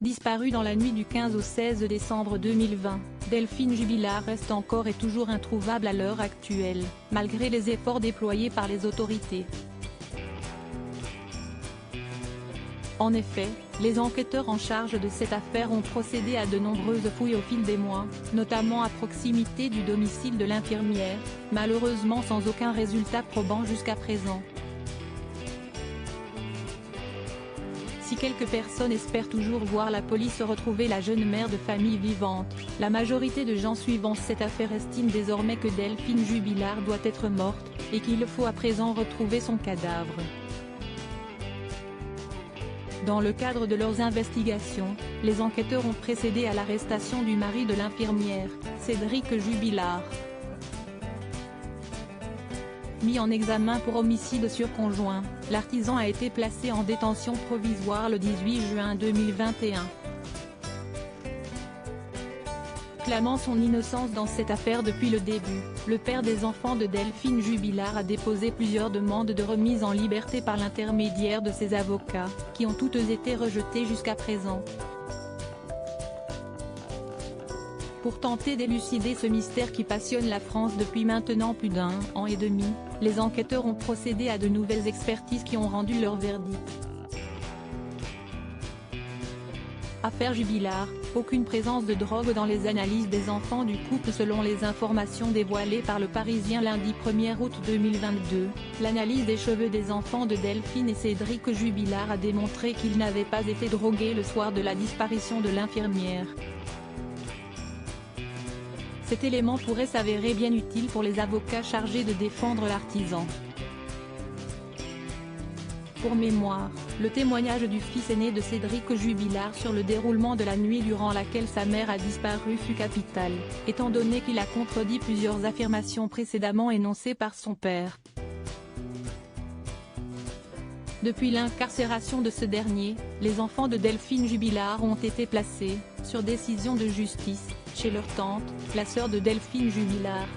Disparue dans la nuit du 15 au 16 décembre 2020, Delphine Jubilard reste encore et toujours introuvable à l'heure actuelle, malgré les efforts déployés par les autorités. En effet, les enquêteurs en charge de cette affaire ont procédé à de nombreuses fouilles au fil des mois, notamment à proximité du domicile de l'infirmière, malheureusement sans aucun résultat probant jusqu'à présent. Si quelques personnes espèrent toujours voir la police retrouver la jeune mère de famille vivante, la majorité de gens suivant cette affaire estiment désormais que Delphine Jubilard doit être morte, et qu'il faut à présent retrouver son cadavre. Dans le cadre de leurs investigations, les enquêteurs ont procédé à l'arrestation du mari de l'infirmière, Cédric Jubilard. Mis en examen pour homicide sur conjoint, l'artisan a été placé en détention provisoire le 18 juin 2021. Clamant son innocence dans cette affaire depuis le début, le père des enfants de Delphine Jubilard a déposé plusieurs demandes de remise en liberté par l'intermédiaire de ses avocats, qui ont toutes été rejetées jusqu'à présent. Pour tenter d'élucider ce mystère qui passionne la France depuis maintenant plus d'1 an et demi, les enquêteurs ont procédé à de nouvelles expertises qui ont rendu leur verdict. Affaire Jubilard, aucune présence de drogue dans les analyses des enfants du couple selon les informations dévoilées par Le Parisien lundi 1er août 2022, l'analyse des cheveux des enfants de Delphine et Cédric Jubilard a démontré qu'ils n'avaient pas été drogués le soir de la disparition de l'infirmière. Cet élément pourrait s'avérer bien utile pour les avocats chargés de défendre l'artisan. Pour mémoire, le témoignage du fils aîné de Cédric Jubilard sur le déroulement de la nuit durant laquelle sa mère a disparu fut capital, étant donné qu'il a contredit plusieurs affirmations précédemment énoncées par son père. Depuis l'incarcération de ce dernier, les enfants de Delphine Jubilard ont été placés, sur décision de justice, chez leur tante, la sœur de Delphine Jubilard.